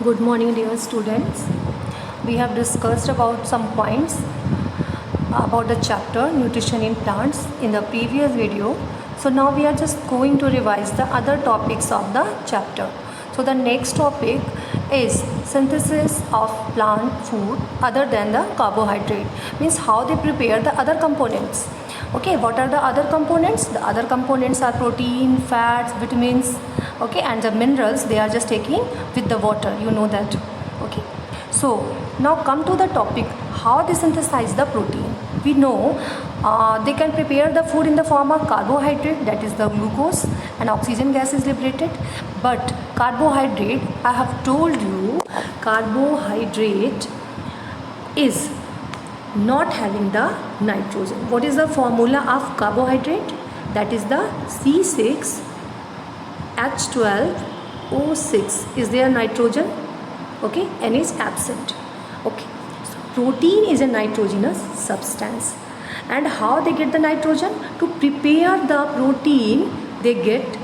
Good morning, dear students. We have discussed about some points about the chapter Nutrition in Plants in the previous video. So now we are just going to revise the other topics of the chapter. So the next topic is synthesis of plant food other than the carbohydrate. Means how they prepare the other components. Okay, what are the other components? The other components are protein, fats, vitamins, okay, and the minerals they are just taking with the water, you know that. Okay, so now come to the topic, how they synthesize the protein. We know they can prepare the food in the form of carbohydrate, that is the glucose, and oxygen gas is liberated. But carbohydrate, I have told you, carbohydrate is not having the nitrogen. What is the formula of carbohydrate? That is the C6H12O6. Is there nitrogen? Okay, N is absent. Okay, so protein is a nitrogenous substance. And how they get the nitrogen? To prepare the protein, they get,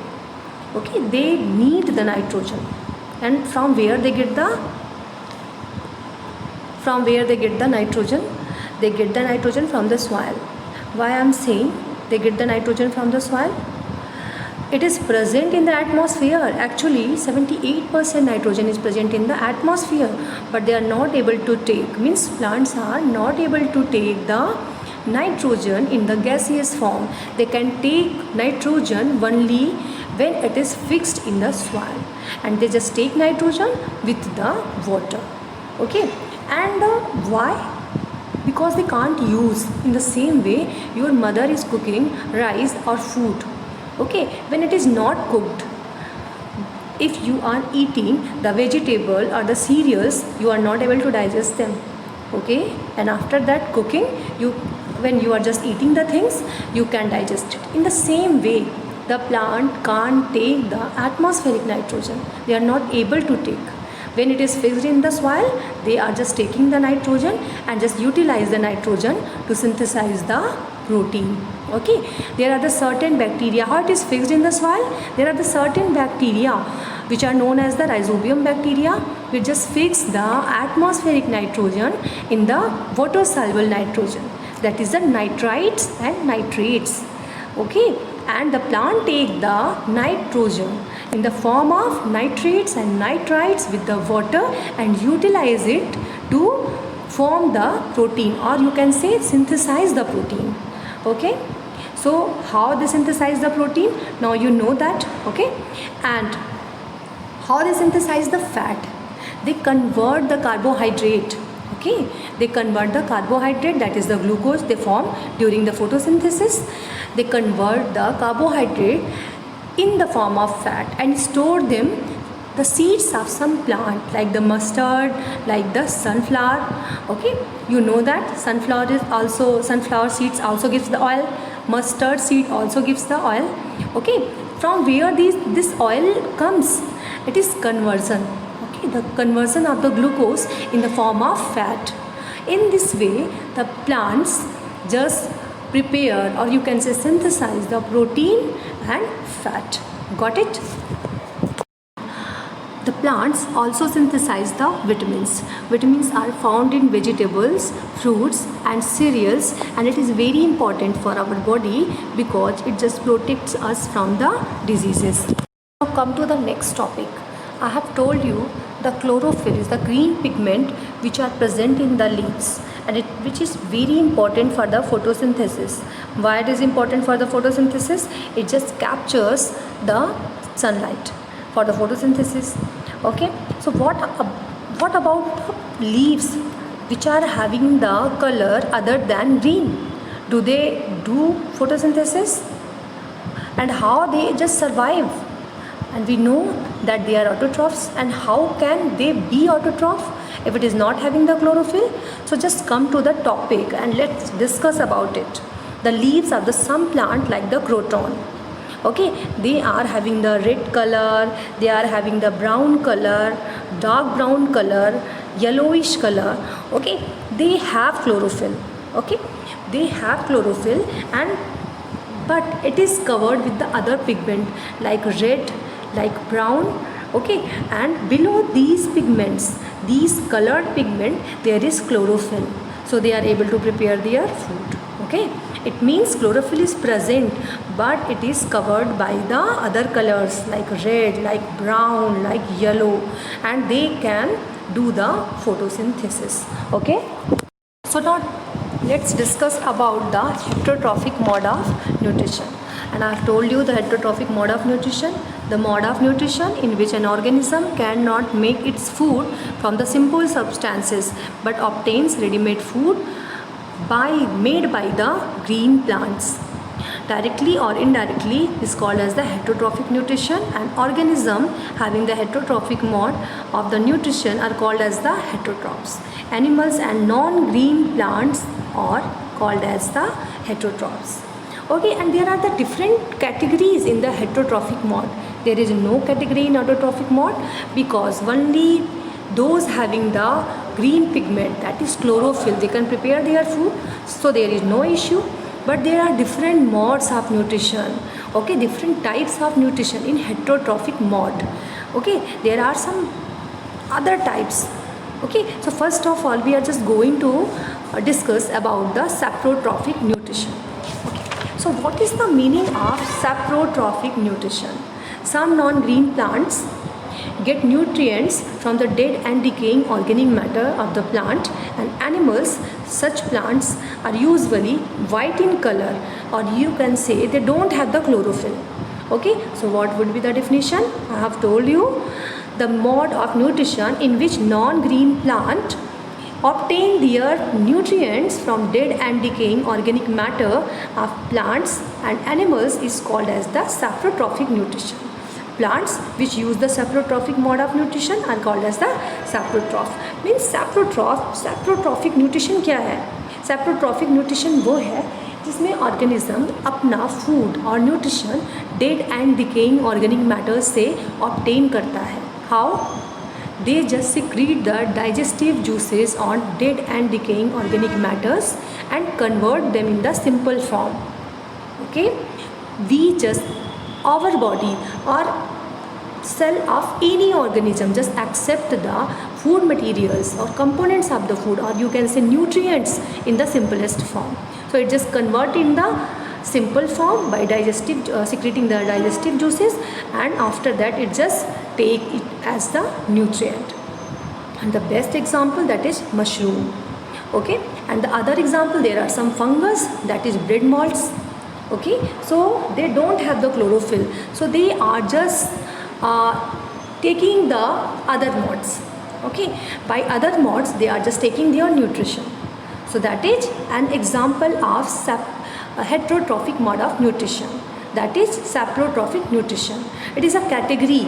okay, they need the nitrogen. And from where they get the nitrogen? They get the nitrogen from the soil. Why I am saying they get the nitrogen from the soil? It is present in the atmosphere. Actually 78% nitrogen is present in the atmosphere, but they are not able to take, means plants are not able to take the nitrogen in the gaseous form. They can take nitrogen only when it is fixed in the soil, and they just take nitrogen with the water. Okay, and why? Because they can't use in the same way your mother is cooking rice or food. Okay, when it is not cooked, if you are eating the vegetable or the cereals, you are not able to digest them. Okay, and after that cooking, when you are just eating the things, you can digest it. In the same way, the plant can't take the atmospheric nitrogen. They are not able to take. When it is fixed in the soil, they are just taking the nitrogen and just utilize the nitrogen to synthesize the protein. Okay, there are the certain bacteria. How it is fixed in the soil? There are the certain bacteria which are known as the rhizobium bacteria, which just fix the atmospheric nitrogen in the water soluble nitrogen, that is the nitrites and nitrates. Okay, and the plant take the nitrogen in the form of nitrates and nitrites with the water and utilize it to form the protein, or you can say synthesize the protein. Okay, so how they synthesize the protein? Now you know that. Okay, and how they synthesize the fat? They convert the carbohydrate. Okay, they convert the carbohydrate, that is the glucose they form during the photosynthesis. They convert the carbohydrate in the form of fat and store them. The seeds of some plant like the mustard, like the sunflower. Okay, you know that sunflower seeds also gives the oil. Mustard seed also gives the oil. Okay, from where this oil comes? It is conversion. Okay, the conversion of the glucose in the form of fat. In this way, the plants just prepare, or you can say synthesize, the protein and fat. Got it? The plants also synthesize the vitamins. Vitamins are found in vegetables, fruits and cereals, and it is very important for our body because it just protects us from the diseases. Now come to the next topic. I have told you the chlorophyll is the green pigment which are present in the leaves, and which is very important for the photosynthesis. Why it is important for the photosynthesis? It just captures the sunlight for the photosynthesis. Okay, so what about the leaves which are having the color other than green? Do they do photosynthesis? And how they just survive? And we know that they are autotrophs. And how can they be autotroph if it is not having the chlorophyll? So just come to the topic and let's discuss about it. The leaves of some plant like the croton. Okay, they are having the red color, they are having the brown color, dark brown color, yellowish color. Okay, they have chlorophyll. Okay, they have chlorophyll, and but it is covered with the other pigment like red, like brown. Okay, and below these pigments pigments, these colored pigment, there is chlorophyll. So they are able to prepare their food. Okay, it means chlorophyll is present, but it is covered by the other colors like red, like brown, like yellow, and they can do the photosynthesis. Okay, so now let's discuss about the heterotrophic mode of nutrition. And I have told you the heterotrophic mode of nutrition, the mode of nutrition in which an organism cannot make its food from the simple substances but obtains ready-made food made by the green plants. Directly or indirectly is called as the heterotrophic nutrition, and organism having the heterotrophic mode of the nutrition are called as the heterotrophs. Animals and non-green plants are called as the heterotrophs. Okay, and there are the different categories in the heterotrophic mode. There is no category in autotrophic mode because only those having the green pigment, that is chlorophyll, they can prepare their food, so there is no issue. But there are different modes of nutrition. Okay, different types of nutrition in heterotrophic mode. Okay, there are some other types. Okay, so first of all we are just going to discuss about the saprotrophic nutrition. Okay, so what is the meaning of saprotrophic nutrition? Some non-green plants get nutrients from the dead and decaying organic matter of the plant, and animals, such plants are usually white in color, or you can say they don't have the chlorophyll. Okay, so what would be the definition? I have told you, the mode of nutrition in which non-green plant obtain their nutrients from dead and decaying organic matter of plants and animals is called as the saprotrophic nutrition. Plants which use the saprotrophic mode of nutrition are called as the saprotroph. Means saprotrophic nutrition क्या है? Saprotrophic nutrition वो है जिसमें organism अपना food और nutrition dead and decaying organic matters से obtain करता है. How? They just secrete the digestive juices on dead and decaying organic matters and convert them in the simple form. Okay, we just, our body or cell of any organism just accept the food materials or components of the food, or you can say nutrients, in the simplest form. So it just convert in the simple form by secreting the digestive juices, and after that it just take it as the nutrient. And the best example, that is mushroom. Okay, and the other example, there are some fungus, that is bread molds. Okay, so they don't have the chlorophyll, so they are just taking the other modes. Okay, by other modes they are just taking their nutrition. So that is an example of heterotrophic mode of nutrition, that is saprotrophic nutrition. It is a category.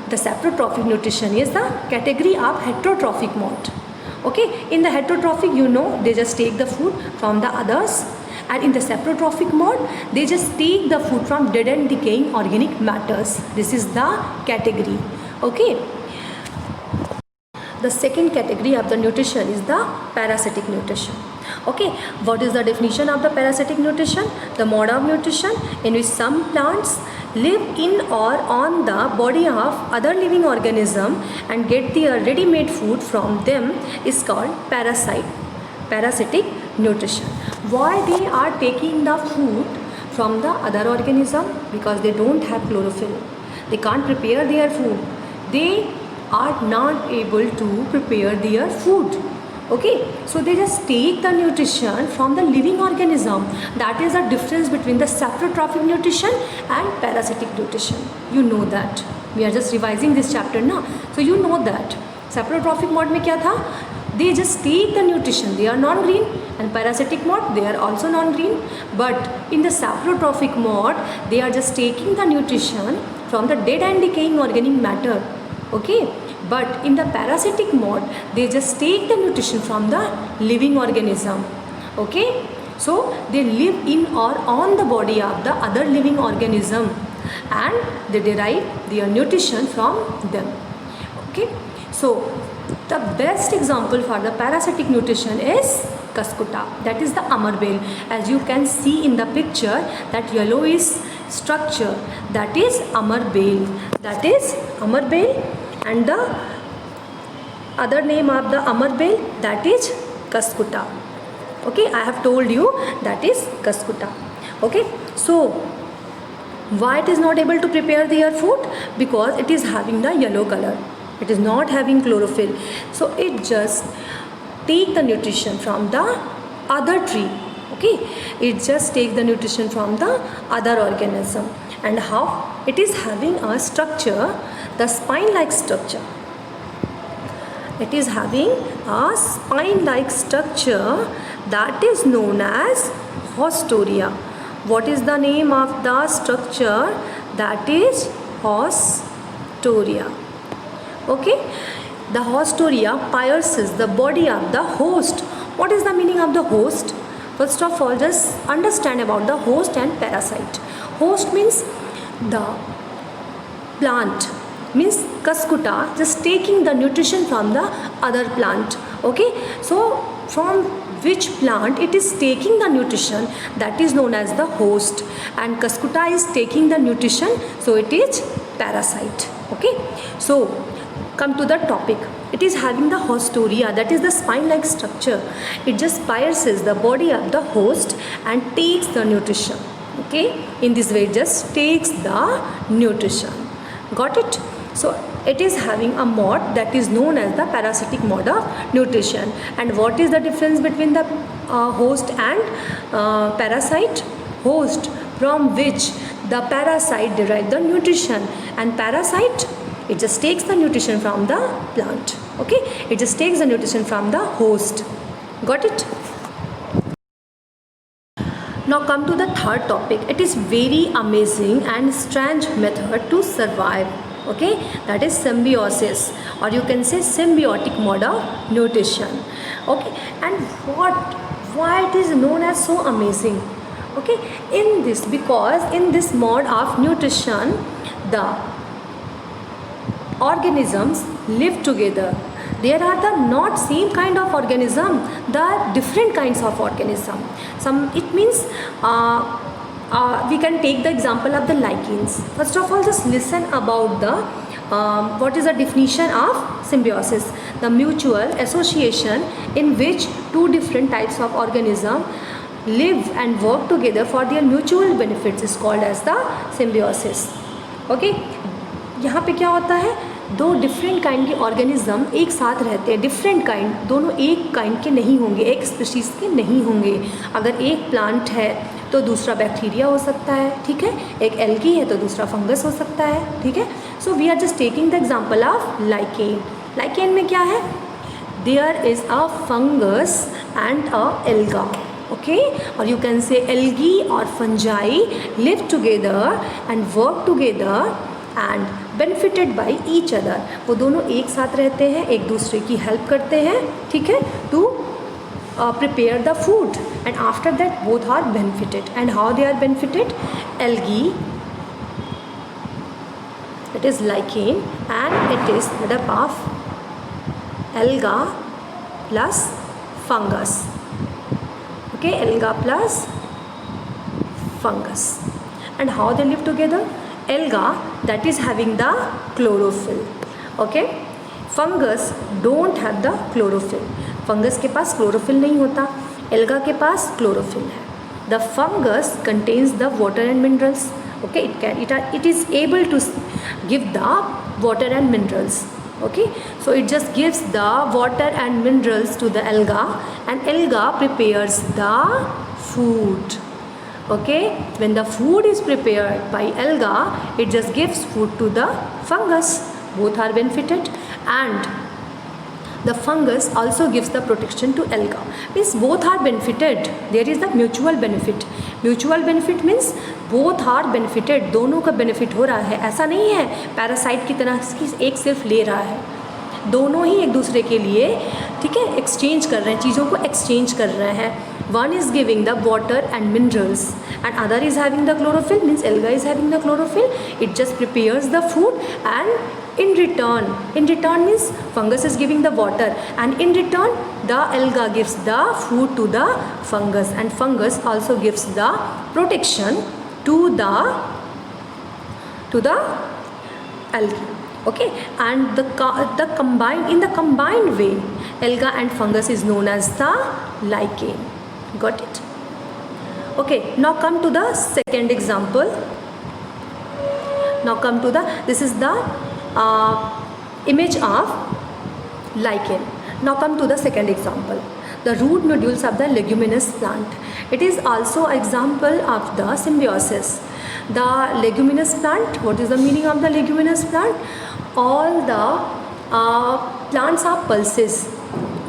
The saprotrophic nutrition is the category of heterotrophic mode. Okay, in the heterotrophic, you know, they just take the food from the others, and in the saprotrophic mode they just take the food from dead and decaying organic matters. This is the category. Okay, the second category of the nutrition is the parasitic nutrition. Okay, what is the definition of the parasitic nutrition? The mode of nutrition in which some plants live in or on the body of other living organism and get their ready-made food from them is called parasitic nutrition. Why they are taking the food from the other organism? Because they don't have chlorophyll. They can't prepare their food. They are not able to prepare their food. Okay, so they just take the nutrition from the living organism. That is the difference between the saprotrophic nutrition and parasitic nutrition. You know that. We are just revising this chapter now. So you know that. Saprotrophic mode में क्या था? They just take the nutrition. They are non-green. And parasitic mode, they are also non-green. But in the saprotrophic mode, they are just taking the nutrition from the dead and decaying organic matter. Okay. But in the parasitic mode, they just take the nutrition from the living organism. Okay, so they live in or on the body of the other living organism, and they derive their nutrition from them. Okay, so the best example for the parasitic nutrition is Cuscuta, that is the amarbale. As you can see in the picture, that yellow is structure, that is amarbale. That is amarbale. And the other name of the Amarbel, that is Kaskuta. Okay, I have told you that is Kaskuta. Okay, so why it is not able to prepare their food? Because it is having the yellow color. It is not having chlorophyll. So it just take the nutrition from the other tree. Okay, it just take the nutrition from the other organism. And how? It is having a structure, the spine-like structure. It is having a spine-like structure that is known as Haustoria. What is the name of the structure? That is Haustoria. Okay, the Haustoria pierces the body of the host. What is the meaning of the host? First of all, just understand about the host and parasite. Host means the plant, means Kaskuta just taking the nutrition from the other plant. Okay, so from which plant it is taking the nutrition, that is known as the host, and Kaskuta is taking the nutrition, so it is parasite. Okay, so come to the topic. It is having the Haustoria, that is the spine-like structure. It just pierces the body of the host and takes the nutrition. Okay, in this way it just takes the nutrition. Got it? So it is having a mode that is known as the parasitic mode of nutrition. And what is the difference between the host and parasite? Host, from which the parasite derive the nutrition, and parasite, it just takes the nutrition from the plant. Okay, it just takes the nutrition from the host. Got it? Now come to the third topic. It is very amazing and strange method to survive. Okay, that is symbiosis, or you can say symbiotic mode of nutrition. Okay, and why it is known as so amazing? Okay, in this, because in this mode of nutrition, the organisms live together. There are the not same kind of organism, the different kinds of organism. Some, it means we can take the example of the lichens. First of all, just listen about the what is the definition of symbiosis? The mutual association in which two different types of organism live and work together for their mutual benefits is called as the symbiosis. Okay, यहाँ पे क्या होता है, दो different kind के organism एक साथ रहते हैं. डिफरेंट काइंड, दोनों एक काइंड के नहीं होंगे, एक स्पीशीज़ के नहीं होंगे. अगर एक प्लांट है तो दूसरा बैक्टीरिया हो सकता है, ठीक है. एक एल्गी है तो दूसरा फंगस हो सकता है, ठीक है. So we are just taking the example of lichen. Lichen में क्या है? There is a fungus and a alga. Okay, or you can say algae or fungi live together and work together and benefited by each other. वो दोनों एक साथ रहते हैं, एक दूसरे की हेल्प करते हैं, ठीक है, to prepare the food, and after that both are benefited. And how they are benefited? Algae, it is lichen, and it is made up of alga plus fungus. Okay, alga plus fungus. And how they live together? Alga, that is having the chlorophyll. Okay, fungus don't have the chlorophyll. Fungus के पास chlorophyll नहीं होता, alga के पास chlorophyll है. The fungus contains the water and minerals. Okay, it is able to give the water and minerals. Okay, so it just gives the water and minerals to the alga, and alga prepares the food. Okay, when the food is prepared by alga, it just gives food to the fungus. Both are benefited, and the fungus also gives the protection to alga. Means both are benefited. There is the mutual benefit. Mutual benefit means both are benefited. दोनों का benefit हो रहा है. ऐसा नहीं है parasite की तरह कि एक सिर्फ ले रहा है. दोनों ही एक दूसरे के लिए, ठीक है, एक्सचेंज कर रहे हैं, चीज़ों को एक्सचेंज कर रहे हैं. One is giving the water and minerals, and other is having the chlorophyll. Means alga is having the chlorophyll. It just prepares the food, and in return means fungus is giving the water, and in return the alga gives the food to the fungus, and fungus also gives the protection to the algae. Okay, and the combined way, alga and fungus is known as the lichen. Got it? Okay, now come to the second example. This is the image of lichen. Now come to the second example, the root nodules of the leguminous plant. It is also an example of the symbiosis. The leguminous plant, what is the meaning of the leguminous plant? All the plants are pulses.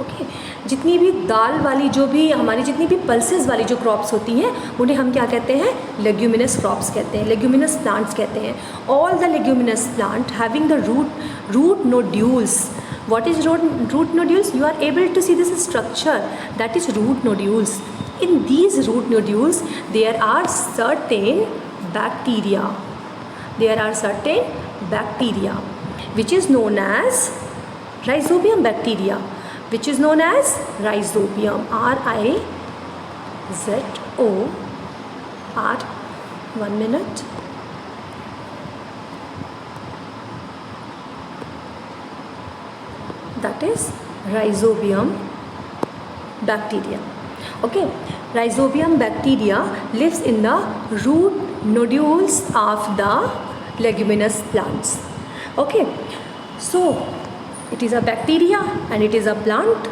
Okay, जितनी भी दाल वाली जो भी हमारी जितनी भी pulses वाली जो क्रॉप्स होती हैं उन्हें हम क्या कहते हैं? लेग्यूमिनस क्रॉप्स कहते हैं, लेग्यूमिनस प्लांट्स कहते हैं. All the leguminous plant having the root nodules. What is root nodules? You are able to see this structure, that is root nodules. In these root nodules there are certain bacteria. Which is known as rhizobium bacteria, which is known as rhizobium. R-I-Z-O-R. 1 minute. That is rhizobium bacteria. Okay, rhizobium bacteria lives in the root nodules of the leguminous plants. Okay, so it is a bacteria and it is a plant.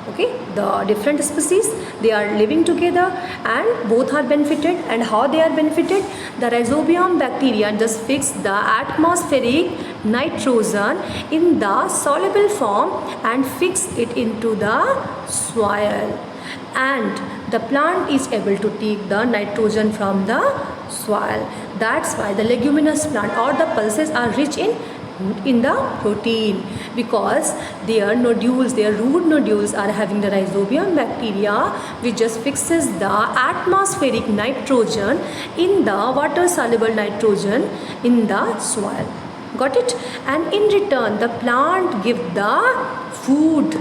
Okay, the different species, they are living together and both are benefited. And how they are benefited? The rhizobium bacteria just fix the atmospheric nitrogen in the soluble form and fix it into the soil, and the plant is able to take the nitrogen from the soil. That's why the leguminous plant or the pulses are rich in the protein, because their root nodules are having the rhizobium bacteria, which just fixes the atmospheric nitrogen in the water soluble nitrogen in the soil. Got it? And in return the plant give the food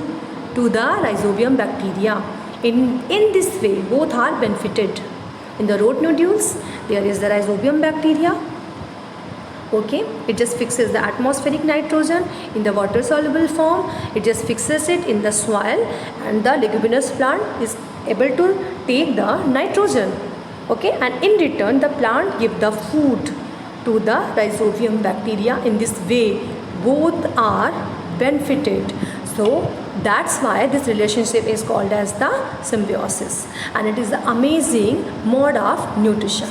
to the rhizobium bacteria. In this way both are benefited. In the root nodules there is the rhizobium bacteria. Okay, it just fixes the atmospheric nitrogen in the water soluble form, it just fixes it in the soil, and the leguminous plant is able to take the nitrogen. Okay, and in return the plant give the food to the rhizobium bacteria. In this way both are benefited. So that's why this relationship is called as the symbiosis, and it is the amazing mode of nutrition.